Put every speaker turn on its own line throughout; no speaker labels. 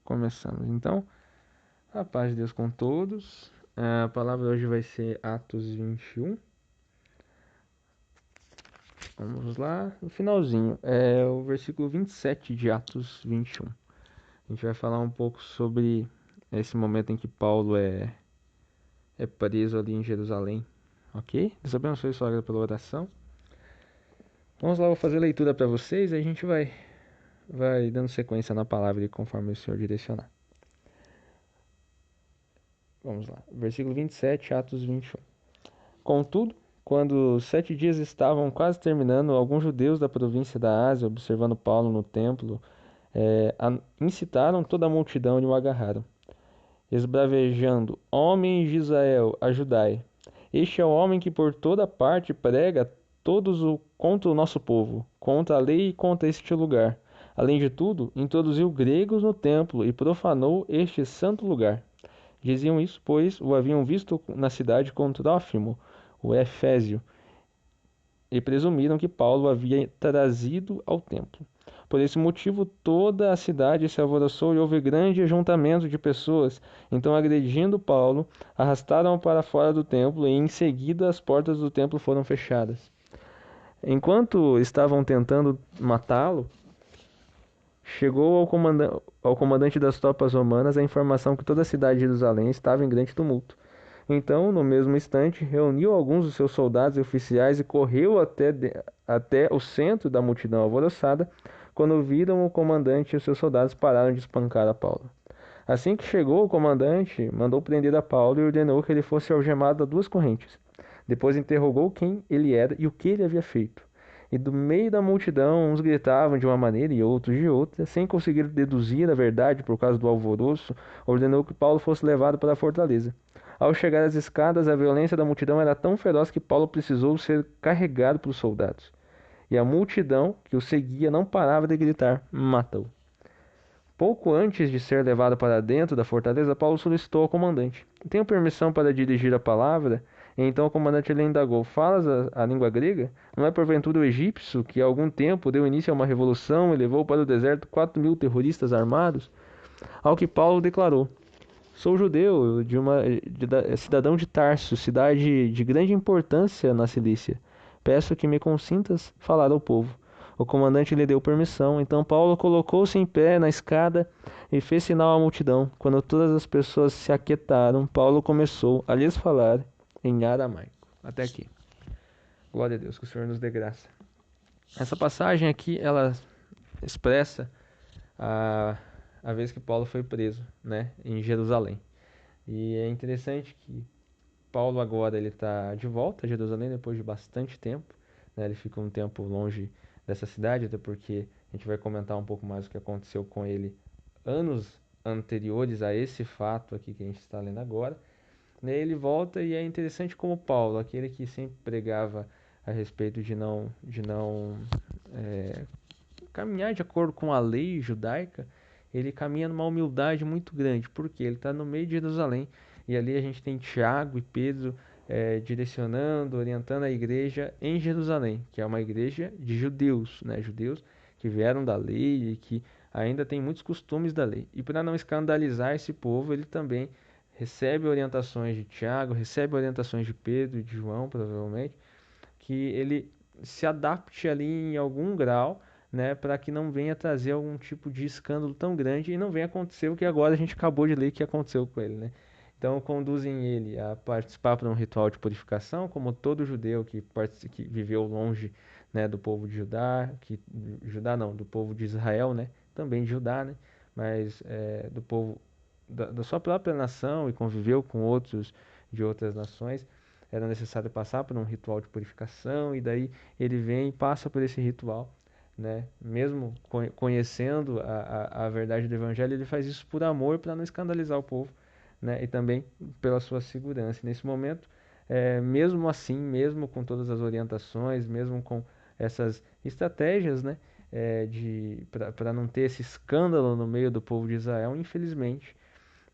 Começamos. Então, a paz de Deus com todos. A palavra hoje vai ser Atos 21. Vamos lá, no finalzinho. É o versículo 27 de Atos 21. A gente vai falar um pouco sobre esse momento em que Paulo é preso ali em Jerusalém. Ok? Deus abençoe sua vida pela oração. Vamos lá, eu vou fazer a leitura para vocês e a gente vai dando sequência na palavra conforme o Senhor direcionar. Vamos lá, versículo 27, Atos 21. Contudo, quando os 7 dias estavam quase terminando, alguns judeus da província da Ásia, observando Paulo no templo, incitaram toda a multidão e o agarraram, esbravejando: Homens de Israel, ajudai! Este é o homem que por toda parte prega contra o nosso povo, contra a lei e contra este lugar. Além de tudo, introduziu gregos no templo e profanou este santo lugar. Diziam isso, pois o haviam visto na cidade com Trófimo, o Efésio, e presumiram que Paulo havia trazido ao templo. Por esse motivo, toda a cidade se alvoroçou e houve grande ajuntamento de pessoas. Então, agredindo Paulo, arrastaram-o para fora do templo e, em seguida, as portas do templo foram fechadas. Enquanto estavam tentando matá-lo, chegou ao comandante das tropas romanas a informação que toda a cidade de Jerusalém estava em grande tumulto. Então, no mesmo instante, reuniu alguns dos seus soldados e oficiais e correu até o centro da multidão alvoroçada. Quando viram o comandante e os seus soldados, pararam de espancar a Paulo. Assim que chegou, o comandante mandou prender a Paulo e ordenou que ele fosse algemado a 2 correntes. Depois interrogou quem ele era e o que ele havia feito. E do meio da multidão, uns gritavam de uma maneira e outros de outra, sem conseguir deduzir a verdade por causa do alvoroço, ordenou que Paulo fosse levado para a fortaleza. Ao chegar às escadas, a violência da multidão era tão feroz que Paulo precisou ser carregado pelos soldados. E a multidão que o seguia não parava de gritar: mata-o! Pouco antes de ser levado para dentro da fortaleza, Paulo solicitou ao comandante: Tenho permissão para dirigir a palavra? E então o comandante lhe indagou: Falas a língua grega? Não é porventura o egípcio que há algum tempo deu início a uma revolução e levou para o deserto 4.000 terroristas armados? Ao que Paulo declarou: Sou judeu, cidadão de Tarso, cidade de grande importância na Cilícia. Peço que me consintas falar ao povo. O comandante lhe deu permissão, então Paulo colocou-se em pé na escada e fez sinal à multidão. Quando todas as pessoas se aquietaram, Paulo começou a lhes falar em aramaico. Até aqui. Glória a Deus, que o Senhor nos dê graça. Essa passagem aqui, ela expressa a vez que Paulo foi preso, né, em Jerusalém. E é interessante que Paulo agora ele está de volta a Jerusalém depois de bastante tempo, né? Ele fica um tempo longe dessa cidade, até porque a gente vai comentar um pouco mais o que aconteceu com ele anos anteriores a esse fato aqui que a gente está lendo agora. Né? Ele volta e é interessante como Paulo, aquele que sempre pregava a respeito de não caminhar de acordo com a lei judaica, ele caminha numa humildade muito grande, porque ele está no meio de Jerusalém e ali a gente tem Tiago e Pedro direcionando, orientando a igreja em Jerusalém, que é uma igreja de judeus, né? Judeus que vieram da lei e que ainda tem muitos costumes da lei. E para não escandalizar esse povo, ele também recebe orientações de Tiago, recebe orientações de Pedro e de João, provavelmente, que ele se adapte ali em algum grau, né, para que não venha trazer algum tipo de escândalo tão grande e não venha acontecer o que agora a gente acabou de ler que aconteceu com ele, né? Então conduzem ele a participar para um ritual de purificação, como todo judeu que viveu longe, né, do povo de Judá, Judá não, do povo de Israel, né, também de Judá, né, mas do povo da sua própria nação e conviveu com outros de outras nações, era necessário passar por um ritual de purificação, e daí ele vem e passa por esse ritual, né? Mesmo conhecendo a verdade do Evangelho, ele faz isso por amor, para não escandalizar o povo, né? E também pela sua segurança. E nesse momento, mesmo assim, mesmo com todas as orientações, mesmo com essas estratégias, né? Para não ter esse escândalo no meio do povo de Israel, infelizmente,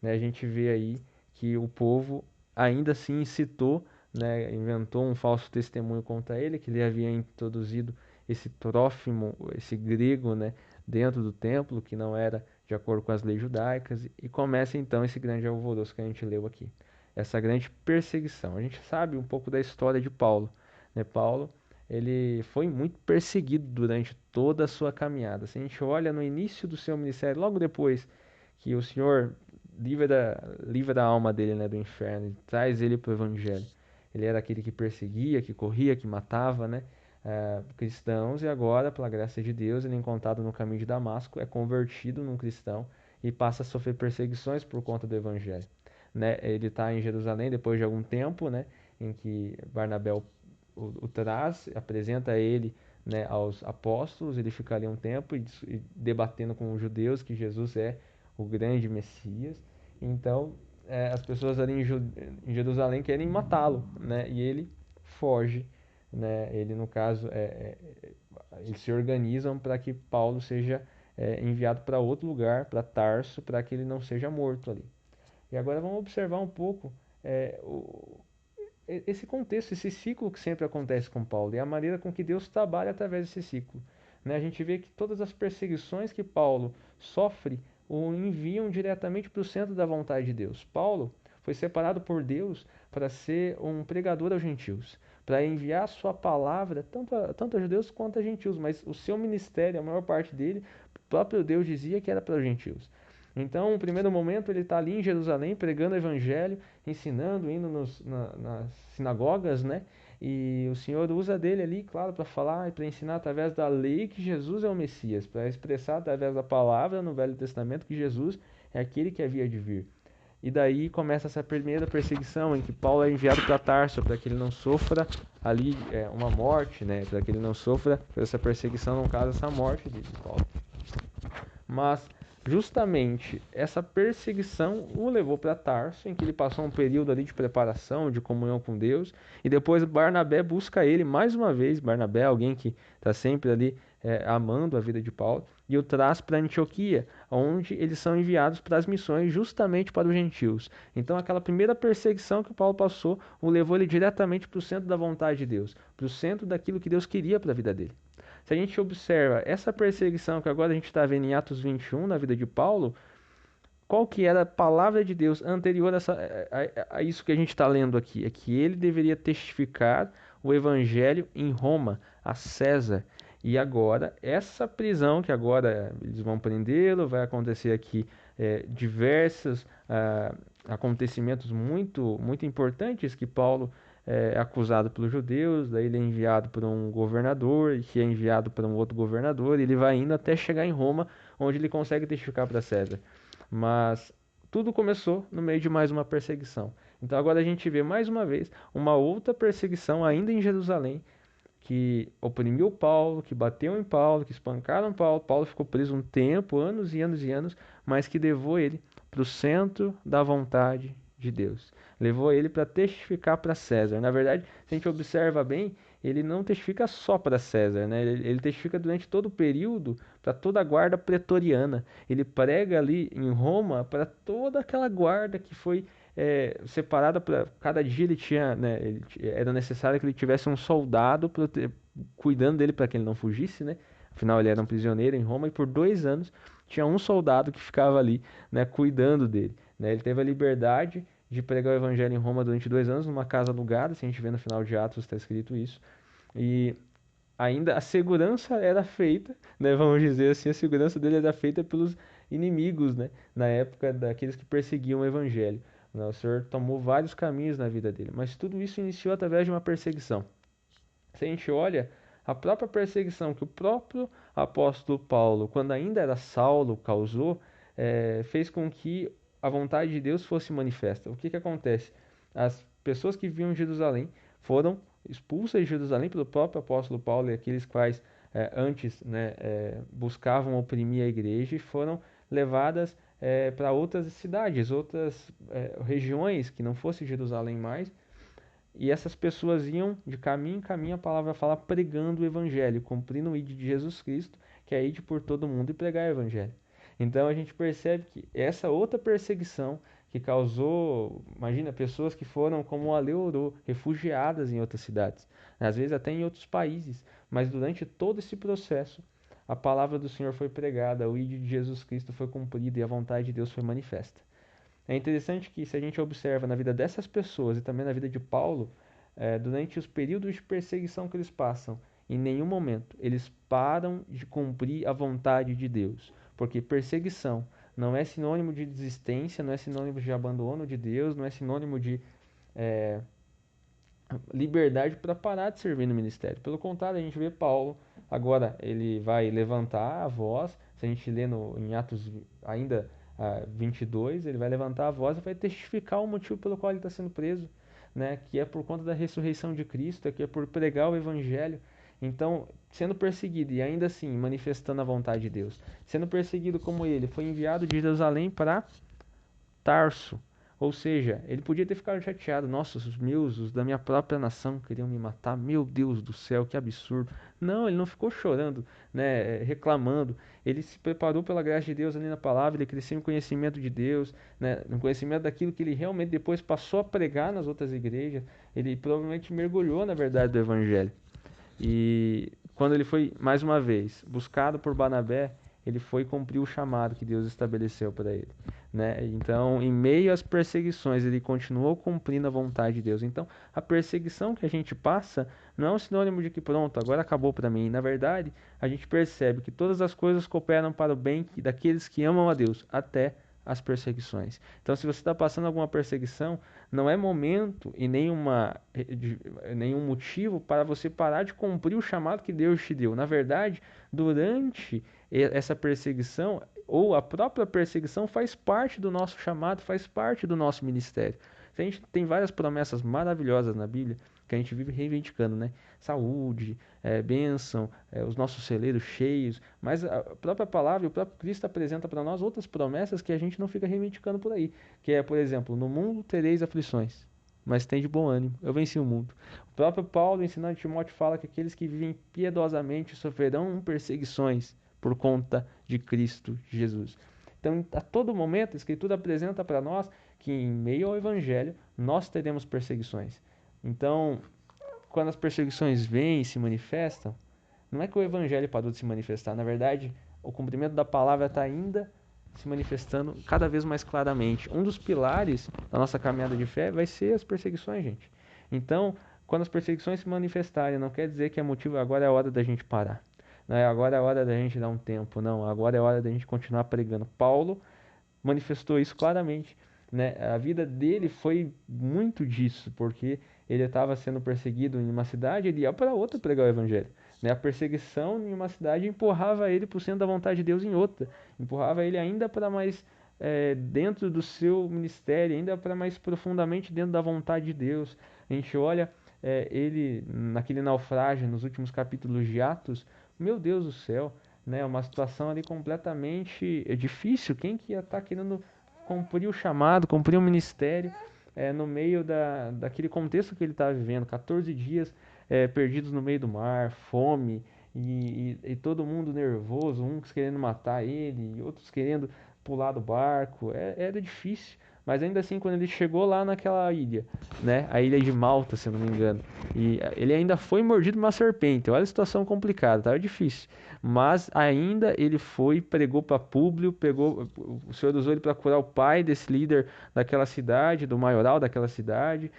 né, a gente vê aí que o povo ainda assim incitou, né, inventou um falso testemunho contra ele, que ele havia introduzido esse Trófimo, esse grego, né, dentro do templo, que não era de acordo com as leis judaicas, e começa então esse grande alvoroço que a gente leu aqui, essa grande perseguição. A gente sabe um pouco da história de Paulo, né? Paulo, ele foi muito perseguido durante toda a sua caminhada. Se a gente olha no início do seu ministério, logo depois que o Senhor livra a alma dele, né, do inferno, e traz ele para o evangelho. Ele era aquele que perseguia, que corria, que matava, né, cristãos, e agora, pela graça de Deus, ele é encontrado no caminho de Damasco, é convertido num cristão e passa a sofrer perseguições por conta do evangelho. Né? Ele está em Jerusalém depois de algum tempo, né, em que Barnabé o traz, apresenta ele, né, aos apóstolos, ele fica ali um tempo e debatendo com os judeus que Jesus é o grande Messias. Então, as pessoas ali em Jerusalém querem matá-lo, né? E ele foge, né? Ele, no caso, eles se organizam para que Paulo seja enviado para outro lugar, para Tarso, para que ele não seja morto ali. E agora vamos observar um pouco é, o, esse contexto, esse ciclo que sempre acontece com Paulo e a maneira com que Deus trabalha através desse ciclo. Né? A gente vê que todas as perseguições que Paulo sofre o enviam diretamente para o centro da vontade de Deus. Paulo foi separado por Deus para ser um pregador aos gentios, para enviar a sua palavra tanto a judeus quanto a gentios, mas o seu ministério, a maior parte dele, o próprio Deus dizia que era para os gentios. Então, no primeiro momento, ele está ali em Jerusalém pregando o evangelho, ensinando, indo nas sinagogas, né? E o Senhor usa dele ali, claro, para falar e para ensinar através da lei que Jesus é o Messias, para expressar através da palavra no Velho Testamento que Jesus é aquele que havia de vir. E daí começa essa primeira perseguição em que Paulo é enviado para Tarso para que ele não sofra ali uma morte, né? Para que ele não sofra essa perseguição, no caso, essa morte de Paulo. Mas justamente essa perseguição o levou para Tarso, em que ele passou um período ali de preparação, de comunhão com Deus, e depois Barnabé busca ele mais uma vez. Barnabé é alguém que está sempre ali amando a vida de Paulo, e o traz para Antioquia, onde eles são enviados para as missões justamente para os gentios. Então aquela primeira perseguição que Paulo passou o levou ele diretamente para o centro da vontade de Deus, para o centro daquilo que Deus queria para a vida dele. Se a gente observa essa perseguição que agora a gente está vendo em Atos 21, na vida de Paulo, qual que era a palavra de Deus anterior a isso que a gente está lendo aqui? É que ele deveria testificar o evangelho em Roma, a César. E agora, essa prisão que agora eles vão prendê-lo, vai acontecer aqui diversos acontecimentos muito importantes que Paulo é acusado pelos judeus, daí ele é enviado por um governador, que é enviado para um outro governador, e ele vai indo até chegar em Roma, onde ele consegue testificar para César. Mas tudo começou no meio de mais uma perseguição. Então agora a gente vê mais uma vez uma outra perseguição ainda em Jerusalém, que oprimiu Paulo, que bateu em Paulo, que espancaram Paulo. Paulo ficou preso um tempo, anos e anos e anos, mas que levou ele para o centro da vontade de Deus. Levou ele para testificar para César. Na verdade, se a gente observa bem, ele não testifica só para César, né? Ele testifica durante todo o período para toda a guarda pretoriana. Ele prega ali em Roma para toda aquela guarda que foi separada para cada dia ele tinha, né, era necessário que ele tivesse um soldado cuidando dele para que ele não fugisse, né? Afinal, ele era um prisioneiro em Roma e por 2 anos tinha um soldado que ficava ali, né, cuidando dele. Né? Ele teve a liberdade de pregar o evangelho em Roma durante 2 anos numa casa alugada, se a gente vê no final de Atos está escrito isso. E ainda a segurança era feita, né, vamos dizer assim, a segurança dele era feita pelos inimigos, né, na época daqueles que perseguiam o evangelho. Né? O Senhor tomou vários caminhos na vida dele, mas tudo isso iniciou através de uma perseguição. Se a gente olha a própria perseguição que o próprio apóstolo Paulo, quando ainda era Saulo, causou, fez com que a vontade de Deus fosse manifesta. O que que acontece? As pessoas que viviam em Jerusalém foram expulsas de Jerusalém pelo próprio apóstolo Paulo e aqueles quais antes, né, buscavam oprimir a igreja e foram levadas para outras cidades, outras regiões que não fosse Jerusalém mais, e essas pessoas iam de caminho em caminho, a palavra fala, pregando o evangelho, cumprindo o ID de Jesus Cristo, que é ir por todo mundo e pregar o evangelho. Então a gente percebe que essa outra perseguição que causou, imagina, pessoas que foram, como a Lê orou, refugiadas em outras cidades, às vezes até em outros países, mas durante todo esse processo, a palavra do Senhor foi pregada, o ídolo de Jesus Cristo foi cumprido e a vontade de Deus foi manifesta. É interessante que, se a gente observa na vida dessas pessoas e também na vida de Paulo, durante os períodos de perseguição que eles passam, em nenhum momento eles param de cumprir a vontade de Deus. Porque perseguição não é sinônimo de desistência, não é sinônimo de abandono de Deus, não é sinônimo de liberdade para parar de servir no ministério. Pelo contrário, a gente vê Paulo, agora ele vai levantar a voz, se a gente lê em Atos ainda 22, ele vai levantar a voz e vai testificar o motivo pelo qual ele está sendo preso, né? Que é por conta da ressurreição de Cristo, que é por pregar o evangelho. Então, sendo perseguido e ainda assim manifestando a vontade de Deus, sendo perseguido como ele, foi enviado de Jerusalém para Tarso. Ou seja, ele podia ter ficado chateado. Nossa, os meus, os da minha própria nação queriam me matar. Meu Deus do céu, que absurdo. Não, ele não ficou chorando, né, reclamando. Ele se preparou pela graça de Deus ali na palavra, ele cresceu em conhecimento de Deus, né, no conhecimento daquilo que ele realmente depois passou a pregar nas outras igrejas. Ele provavelmente mergulhou na verdade do evangelho. E quando ele foi, mais uma vez, buscado por Barnabé, ele foi cumprir o chamado que Deus estabeleceu para ele, né? Então, em meio às perseguições, ele continuou cumprindo a vontade de Deus. Então, a perseguição que a gente passa não é um sinônimo de que pronto, agora acabou para mim. Na verdade, a gente percebe que todas as coisas cooperam para o bem daqueles que amam a Deus, até as perseguições. Então, se você está passando alguma perseguição, não é momento e nenhum motivo para você parar de cumprir o chamado que Deus te deu. Na verdade, durante essa perseguição, ou a própria perseguição, faz parte do nosso chamado, faz parte do nosso ministério. A gente tem várias promessas maravilhosas na Bíblia que a gente vive reivindicando, né? Saúde, bênção, os nossos celeiros cheios, mas a própria palavra e o próprio Cristo apresenta para nós outras promessas que a gente não fica reivindicando por aí, que é, por exemplo, no mundo tereis aflições, mas tem de bom ânimo, eu venci o mundo. O próprio Paulo, ensinando Timóteo, fala que aqueles que vivem piedosamente sofrerão perseguições por conta de Cristo Jesus. Então, a todo momento, a Escritura apresenta para nós que em meio ao Evangelho nós teremos perseguições. Então, quando as perseguições vêm e se manifestam, não é que o Evangelho parou de se manifestar. Na verdade, o cumprimento da palavra está ainda se manifestando cada vez mais claramente. Um dos pilares da nossa caminhada de fé vai ser as perseguições, gente. Então, quando as perseguições se manifestarem, não quer dizer que é motivo, agora é a hora da gente parar. Não é agora é a hora da gente dar um tempo, não. Agora é a hora da gente continuar pregando. Paulo manifestou isso claramente, né? A vida dele foi muito disso, porque ele estava sendo perseguido em uma cidade, ele ia para outra pregar o evangelho, né? A perseguição em uma cidade empurrava ele para o centro da vontade de Deus em outra, empurrava ele ainda para mais dentro do seu ministério, ainda para mais profundamente dentro da vontade de Deus. A gente olha ele naquele naufrágio nos últimos capítulos de Atos, meu Deus do céu, né? Uma situação ali completamente difícil. Quem que ia estar querendo cumprir o chamado, cumprir o ministério no meio daquele contexto que ele estava vivendo? 14 dias perdidos no meio do mar, fome e todo mundo nervoso, uns querendo matar ele, outros querendo pular do barco. Era difícil. Mas ainda assim, quando ele chegou lá naquela ilha, né, a ilha de Malta, se eu não me engano, e ele ainda foi mordido por uma serpente. Olha a situação complicada, estava difícil. Mas ainda ele foi, pregou para Públio, o Senhor usou ele para curar o pai desse líder daquela cidade, do maioral daquela cidade.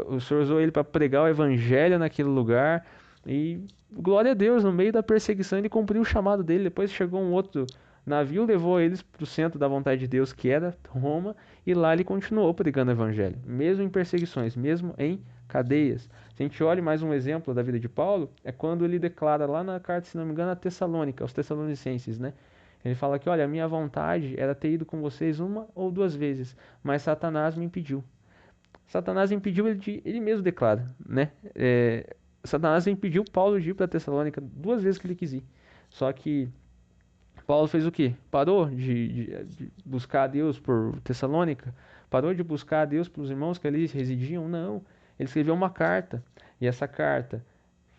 O Senhor usou ele para pregar o evangelho naquele lugar. E glória a Deus, no meio da perseguição ele cumpriu o chamado dele. Depois chegou um outro navio, levou eles para o centro da vontade de Deus, que era Roma, e lá ele continuou pregando o evangelho, mesmo em perseguições, mesmo em cadeias. Se a gente olha mais um exemplo da vida de Paulo, é quando ele declara lá na carta, se não me engano, a Tessalônica, aos Tessalonicenses, né? Ele fala que, olha, a minha vontade era ter ido com vocês uma ou duas vezes, mas Satanás me impediu. Satanás impediu, ele mesmo declara, né? Satanás impediu Paulo de ir para Tessalônica duas vezes que ele quis ir. Só que Paulo fez o quê? Parou de buscar a Deus por Tessalônica? Parou de buscar a Deus pelos irmãos que ali residiam? Não. Ele escreveu uma carta. E essa carta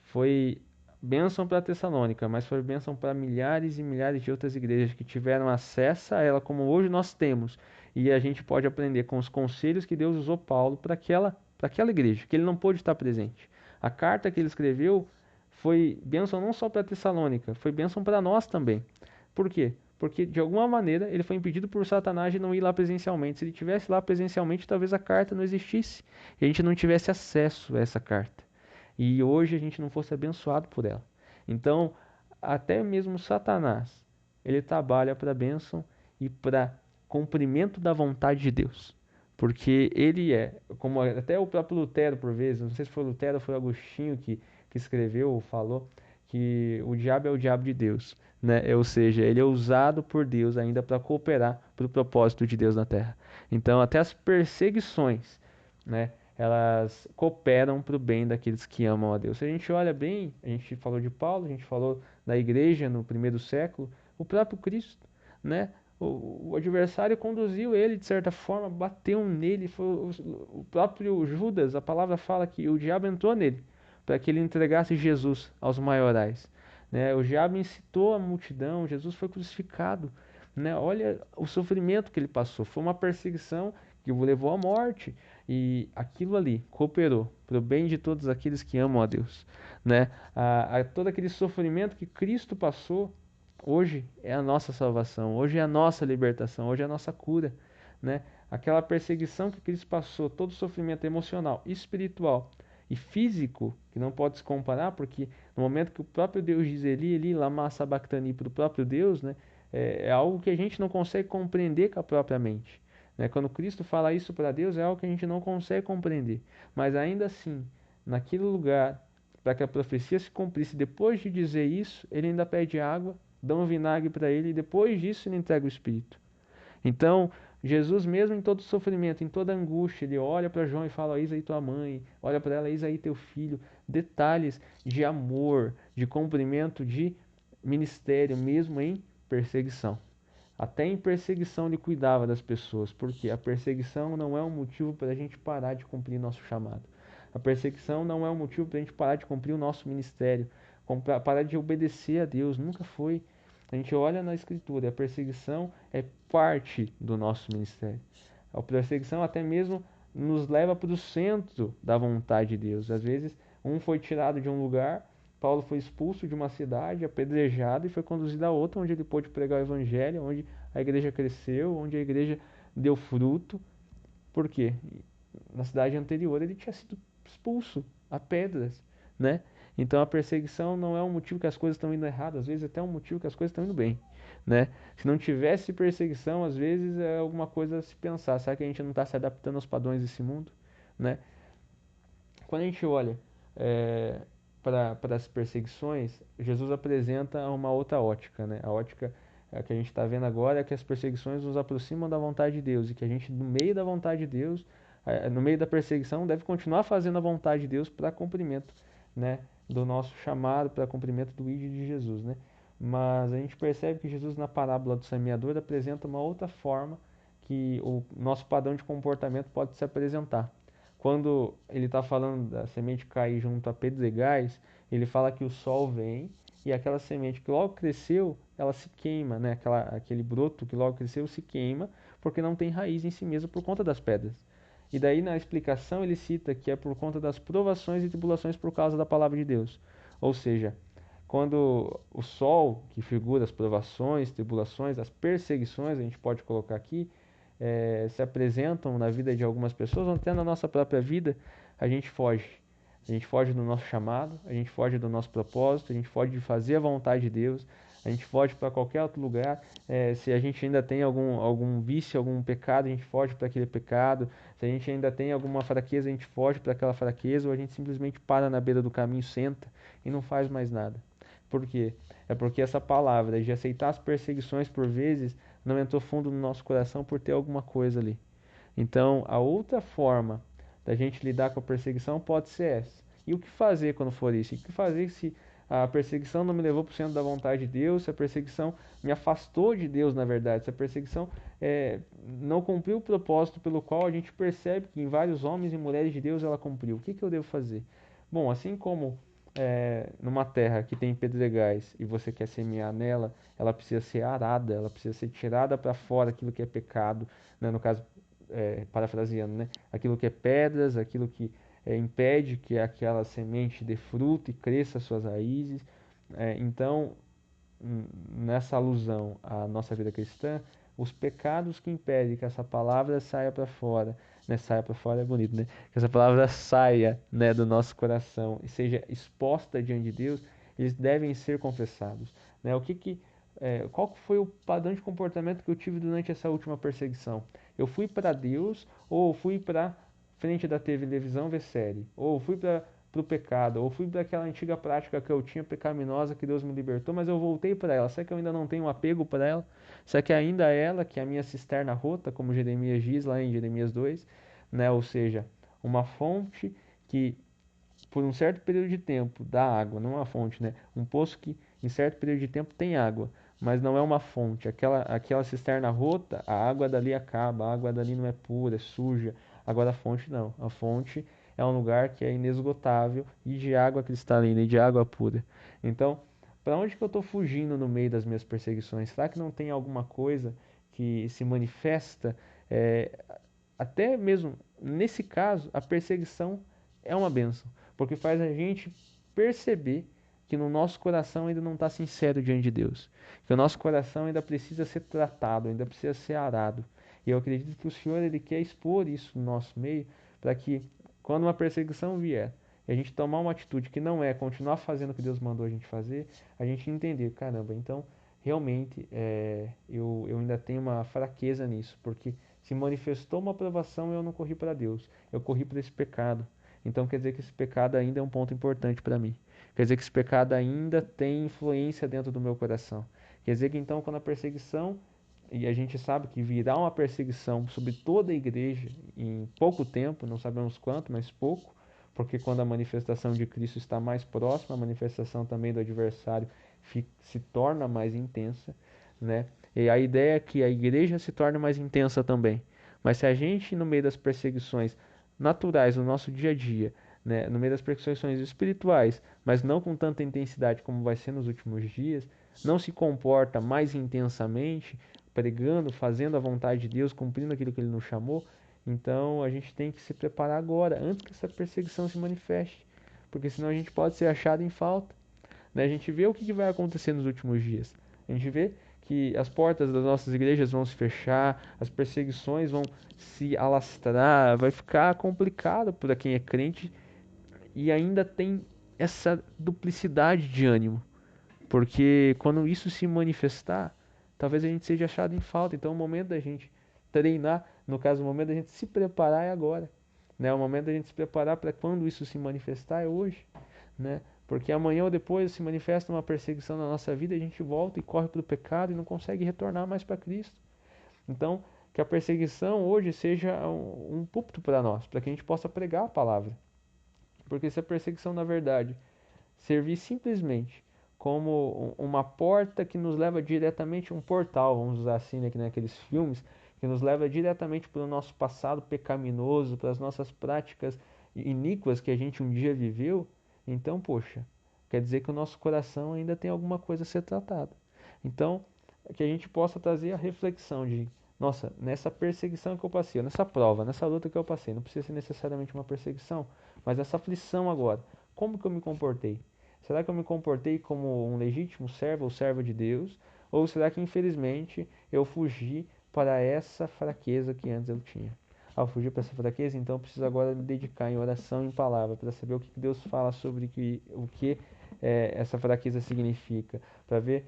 foi bênção para Tessalônica, mas foi bênção para milhares e milhares de outras igrejas que tiveram acesso a ela, como hoje nós temos. E a gente pode aprender com os conselhos que Deus usou Paulo para aquela igreja, que ele não pôde estar presente. A carta que ele escreveu foi bênção não só para Tessalônica, foi bênção para nós também. Por quê? Porque de alguma maneira ele foi impedido por Satanás de não ir lá presencialmente. Se ele tivesse lá presencialmente, talvez a carta não existisse e a gente não tivesse acesso a essa carta. E hoje a gente não fosse abençoado por ela. Então, até mesmo Satanás, ele trabalha para a bênção e para cumprimento da vontade de Deus. Porque ele é, como até o próprio Lutero, por vezes, não sei se foi Lutero ou foi Agostinho que escreveu ou falou, que o diabo é o diabo de Deus, né? Ou seja, ele é usado por Deus ainda para cooperar para o propósito de Deus na Terra. Então, até as perseguições, né? Elas cooperam para o bem daqueles que amam a Deus. Se a gente olha bem, a gente falou de Paulo, a gente falou da igreja no primeiro século, o próprio Cristo, né? O adversário conduziu ele de certa forma, bateu nele, foi o próprio Judas, a palavra fala que o diabo entrou nele para que ele entregasse Jesus aos maiorais, né? O diabo incitou a multidão, Jesus foi crucificado, né? Olha o sofrimento que ele passou, foi uma perseguição que o levou à morte e aquilo ali cooperou para o bem de todos aqueles que amam a Deus, né? Todo aquele sofrimento que Cristo passou hoje é a nossa salvação, hoje é a nossa libertação, hoje é a nossa cura, né? Aquela perseguição que Cristo passou, todo o sofrimento emocional, espiritual e físico, que não pode se comparar, porque no momento que o próprio Deus diz Eli, lama sabachthani para o próprio Deus, né? É algo que a gente não consegue compreender com a própria mente, né? Quando Cristo fala isso para Deus, é algo que a gente não consegue compreender, mas ainda assim, naquele lugar, para que a profecia se cumprisse, depois de dizer isso, ele ainda pede água, dá um vinagre para ele e depois disso ele entrega o Espírito. Então, Jesus, mesmo em todo sofrimento, em toda angústia, ele olha para João e fala: eis aí tua mãe, olha para ela, eis aí teu filho. Detalhes de amor, de cumprimento de ministério, mesmo em perseguição. Até em perseguição ele cuidava das pessoas, porque a perseguição não é um motivo para a gente parar de cumprir nosso chamado. A perseguição não é um motivo para a gente parar de cumprir o nosso ministério, parar de obedecer a Deus, nunca foi. A gente olha na Escritura, a perseguição é parte do nosso ministério. A perseguição até mesmo nos leva para o centro da vontade de Deus. Às vezes, um foi tirado de um lugar, Paulo foi expulso de uma cidade, apedrejado e foi conduzido a outra, onde ele pôde pregar o evangelho, onde a igreja cresceu, onde a igreja deu fruto. Por quê? Na cidade anterior ele tinha sido expulso a pedras, né? Então a perseguição não é um motivo que as coisas estão indo errado, às vezes é até um motivo que as coisas estão indo bem, né? Se não tivesse perseguição, às vezes é alguma coisa a se pensar, será que a gente não está se adaptando aos padrões desse mundo, né? Quando a gente olha para as perseguições, Jesus apresenta uma outra ótica, né? A ótica que a gente está vendo agora é que as perseguições nos aproximam da vontade de Deus e que a gente, no meio da vontade de Deus, no meio da perseguição, deve continuar fazendo a vontade de Deus para cumprimento, né, do nosso chamado, para cumprimento do ídolo de Jesus, né? Mas a gente percebe que Jesus, na parábola do semeador, apresenta uma outra forma que o nosso padrão de comportamento pode se apresentar. Quando ele está falando da semente cair junto a pedregais, ele fala que o sol vem e aquela semente que logo cresceu, ela se queima, né? Aquele broto que logo cresceu se queima porque não tem raiz em si mesmo por conta das pedras. E daí na explicação ele cita que é por conta das provações e tribulações por causa da palavra de Deus. Ou seja, quando o sol, que figura as provações, tribulações, as perseguições, a gente pode colocar aqui, se apresentam na vida de algumas pessoas, ou até na nossa própria vida, a gente foge. A gente foge do nosso chamado, a gente foge do nosso propósito, a gente foge de fazer a vontade de Deus, a gente foge para qualquer outro lugar. Se a gente ainda tem algum vício, algum pecado, a gente foge para aquele pecado. Se a gente ainda tem alguma fraqueza, a gente foge para aquela fraqueza, ou a gente simplesmente para na beira do caminho, senta e não faz mais nada. Por quê? É porque essa palavra de aceitar as perseguições por vezes não entrou fundo no nosso coração por ter alguma coisa ali. Então, a outra forma da gente lidar com a perseguição pode ser essa. E o que fazer quando for isso? E o que fazer se a perseguição não me levou para o centro da vontade de Deus, se a perseguição me afastou de Deus, na verdade, se a perseguição não cumpriu o propósito pelo qual a gente percebe que em vários homens e mulheres de Deus ela cumpriu. O que eu devo fazer? Bom, assim como numa terra que tem pedregais e você quer semear nela, ela precisa ser arada, ela precisa ser tirada para fora aquilo que é pecado, né? No caso, parafraseando, né? Aquilo que é pedras, aquilo que impede que aquela semente dê fruto e cresça suas raízes. Então, nessa alusão à nossa vida cristã, os pecados que impedem que essa palavra saia para fora, né? Saia para fora é bonito, né? Que essa palavra saia, né, do nosso coração e seja exposta diante de Deus, eles devem ser confessados, né? Qual que foi o padrão de comportamento que eu tive durante essa última perseguição? Eu fui para Deus ou fui para frente da televisão ver série? Ou fui para o pecado? Ou fui para aquela antiga prática que eu tinha pecaminosa que Deus me libertou, mas eu voltei para ela? Será que eu ainda não tenho um apego para ela? Será que ainda é ela que é a minha cisterna rota, como Jeremias diz lá em Jeremias 2, né? Ou seja, uma fonte que por um certo período de tempo dá água, não é uma fonte, né? Um poço que em certo período de tempo tem água, mas não é uma fonte. Aquela cisterna rota, a água dali acaba, a água dali não é pura, é suja. Agora a fonte não. A fonte é um lugar que é inesgotável e de água cristalina e de água pura. Então, para onde que eu estou fugindo no meio das minhas perseguições? Será que não tem alguma coisa que se manifesta? É, Até mesmo nesse caso, a perseguição é uma bênção, porque faz a gente perceber que no nosso coração ainda não está sincero diante de Deus, que o nosso coração ainda precisa ser tratado, ainda precisa ser arado. E eu acredito que o Senhor ele quer expor isso no nosso meio, para que quando uma perseguição vier, e a gente tomar uma atitude que não é continuar fazendo o que Deus mandou a gente fazer, a gente entender, caramba, então realmente eu ainda tenho uma fraqueza nisso, porque se manifestou uma aprovação e eu não corri para Deus, eu corri para esse pecado. Então quer dizer que esse pecado ainda é um ponto importante para mim. Quer dizer que esse pecado ainda tem influência dentro do meu coração. Quer dizer que então quando a perseguição, e a gente sabe que virá uma perseguição sobre toda a igreja em pouco tempo, não sabemos quanto, mas pouco, porque quando a manifestação de Cristo está mais próxima, a manifestação também do adversário se torna mais intensa, né? E a ideia é que a igreja se torne mais intensa também. Mas se a gente, no meio das perseguições naturais do nosso dia a dia, né, no meio das perseguições espirituais, mas não com tanta intensidade como vai ser nos últimos dias, não se comporta mais intensamente, pregando, fazendo a vontade de Deus, cumprindo aquilo que Ele nos chamou, então a gente tem que se preparar agora, antes que essa perseguição se manifeste, porque senão a gente pode ser achado em falta, né? A gente vê o que vai acontecer nos últimos dias. A gente vê que as portas das nossas igrejas vão se fechar, as perseguições vão se alastrar, vai ficar complicado para quem é crente e ainda tem essa duplicidade de ânimo, porque quando isso se manifestar, talvez a gente seja achado em falta. Então, o momento da gente treinar, no caso, o momento da gente se preparar é agora, né? O momento da gente se preparar para quando isso se manifestar é hoje, né? Porque amanhã ou depois se manifesta uma perseguição na nossa vida, a gente volta e corre para o pecado e não consegue retornar mais para Cristo. Então, que a perseguição hoje seja um púlpito para nós, para que a gente possa pregar a palavra. Porque se a perseguição, na verdade, servir simplesmente como uma porta que nos leva diretamente, um portal, vamos usar assim, né, que naqueles filmes, que nos leva diretamente para o nosso passado pecaminoso, para as nossas práticas iníquas que a gente um dia viveu, então, poxa, quer dizer que o nosso coração ainda tem alguma coisa a ser tratada. Então, que a gente possa trazer a reflexão de, nossa, nessa perseguição que eu passei, nessa prova, nessa luta que eu passei, não precisa ser necessariamente uma perseguição, mas essa aflição agora, como que eu me comportei? Será que eu me comportei como um legítimo servo ou serva de Deus? Ou será que, infelizmente, eu fugi para essa fraqueza que antes eu tinha? Ao fugir para essa fraqueza, então eu preciso agora me dedicar em oração e em palavra para saber o que Deus fala sobre o que essa fraqueza significa, para ver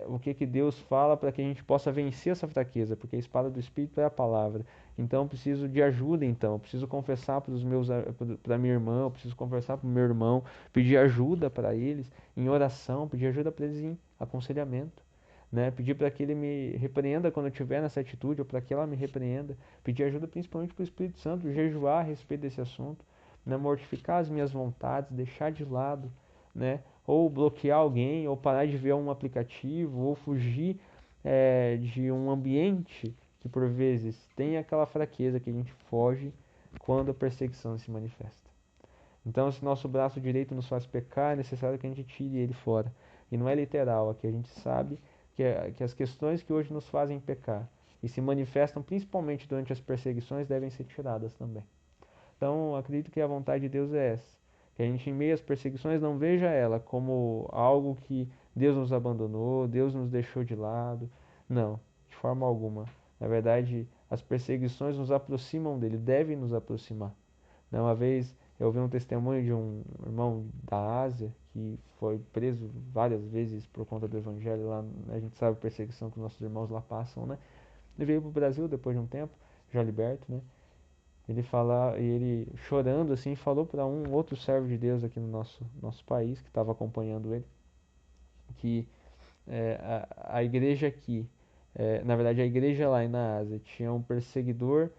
o que Deus fala para que a gente possa vencer essa fraqueza, porque a espada do Espírito é a palavra. Então eu preciso de ajuda, então eu preciso confessar para minha irmã, eu preciso conversar para o meu irmão, pedir ajuda para eles em oração, pedir ajuda para eles em aconselhamento, né? Pedir para que ele me repreenda quando eu estiver nessa atitude, ou para que ela me repreenda, pedir ajuda principalmente para o Espírito Santo, jejuar a respeito desse assunto, né? Mortificar as minhas vontades, deixar de lado, né? Ou bloquear alguém, ou parar de ver um aplicativo, ou fugir de um ambiente que por vezes tem aquela fraqueza que a gente foge quando a perseguição se manifesta. Então, se nosso braço direito nos faz pecar, é necessário que a gente tire ele fora. E não é literal, aqui a gente sabe que as questões que hoje nos fazem pecar e se manifestam principalmente durante as perseguições devem ser tiradas também. Então, acredito que a vontade de Deus é essa. Que a gente, em meio às perseguições, não veja ela como algo que Deus nos abandonou, Deus nos deixou de lado. Não, de forma alguma. Na verdade, as perseguições nos aproximam dele, devem nos aproximar. Uma vez eu ouvi um testemunho de um irmão da Ásia que foi preso várias vezes por conta do evangelho lá. A gente sabe a perseguição que os nossos irmãos lá passam, né? Ele veio para o Brasil depois de um tempo, já liberto, né? Ele chorando assim, falou para um outro servo de Deus aqui no nosso país que estava acompanhando ele que a igreja aqui, na verdade a igreja lá na Ásia tinha um perseguidor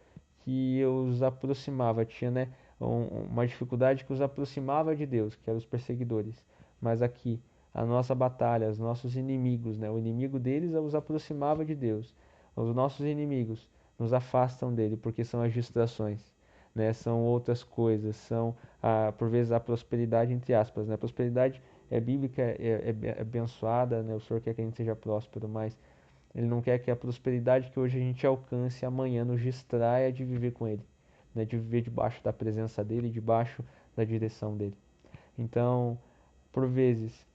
que os aproximava, tinha, né, uma dificuldade que os aproximava de Deus, que eram os perseguidores. Mas aqui, a nossa batalha, os nossos inimigos, né, o inimigo deles os aproximava de Deus. Os nossos inimigos nos afastam dele, porque são as distrações, né, são outras coisas, são, por vezes, a prosperidade, entre aspas, né, a prosperidade bíblica, é abençoada, né? O Senhor quer que a gente seja próspero, mas Ele não quer que a prosperidade que hoje a gente alcance amanhã nos distraia de viver com Ele, né? De viver debaixo da presença dEle, debaixo da direção dEle. Então, por vezes,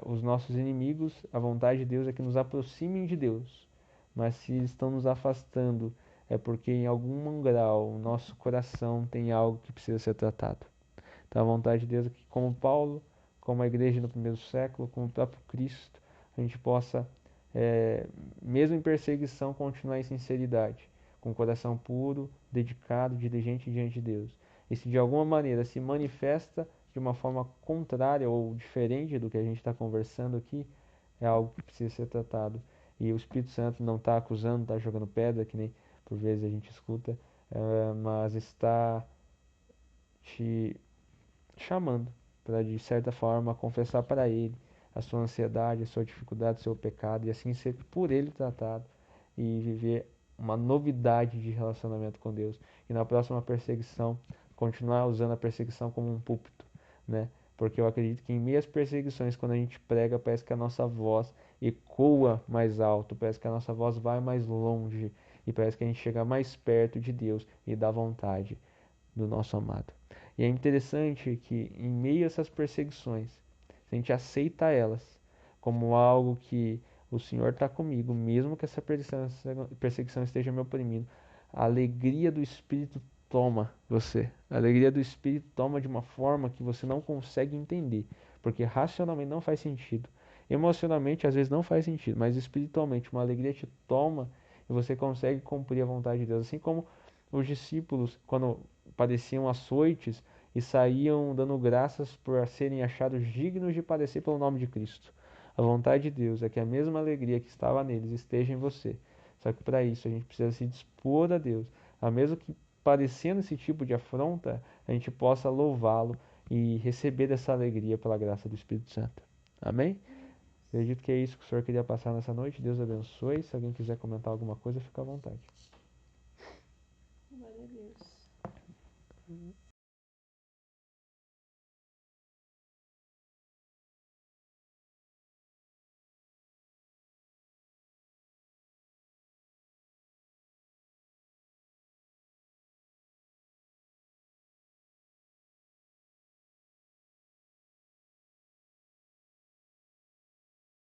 os nossos inimigos, a vontade de Deus é que nos aproximem de Deus, mas se estão nos afastando, é porque em algum grau o nosso coração tem algo que precisa ser tratado. Então, a vontade de Deus é que, como Paulo, como a igreja no primeiro século, como o próprio Cristo, a gente possa, é, mesmo em perseguição, continuar em sinceridade, com o coração puro, dedicado, diligente diante de Deus. E se de alguma maneira se manifesta de uma forma contrária ou diferente do que a gente está conversando aqui, é algo que precisa ser tratado. E o Espírito Santo não está acusando, está jogando pedra, que nem por vezes a gente escuta, mas está te chamando para, de certa forma, confessar para Ele a sua ansiedade, a sua dificuldade, o seu pecado, e assim ser por Ele tratado e viver uma novidade de relacionamento com Deus. E na próxima perseguição, continuar usando a perseguição como um púlpito, né? Porque eu acredito que em meio às perseguições, quando a gente prega, parece que a nossa voz ecoa mais alto, parece que a nossa voz vai mais longe e parece que a gente chega mais perto de Deus e da vontade do nosso amado. E é interessante que, em meio a essas perseguições, se a gente aceita elas como algo que o Senhor está comigo, mesmo que essa perseguição esteja me oprimindo, a alegria do Espírito toma você. A alegria do Espírito toma de uma forma que você não consegue entender, porque racionalmente não faz sentido. Emocionalmente, às vezes, não faz sentido, mas espiritualmente, uma alegria te toma e você consegue cumprir a vontade de Deus. Assim como os discípulos, quando padeciam açoites e saíam dando graças por serem achados dignos de padecer pelo nome de Cristo. A vontade de Deus é que a mesma alegria que estava neles esteja em você. Só que para isso a gente precisa se dispor a Deus, a mesmo que padecendo esse tipo de afronta, a gente possa louvá-lo e receber essa alegria pela graça do Espírito Santo. Amém? Acredito que é isso que o Senhor queria passar nessa noite. Deus abençoe. Se alguém quiser comentar alguma coisa, fica à vontade.
Glória a Deus.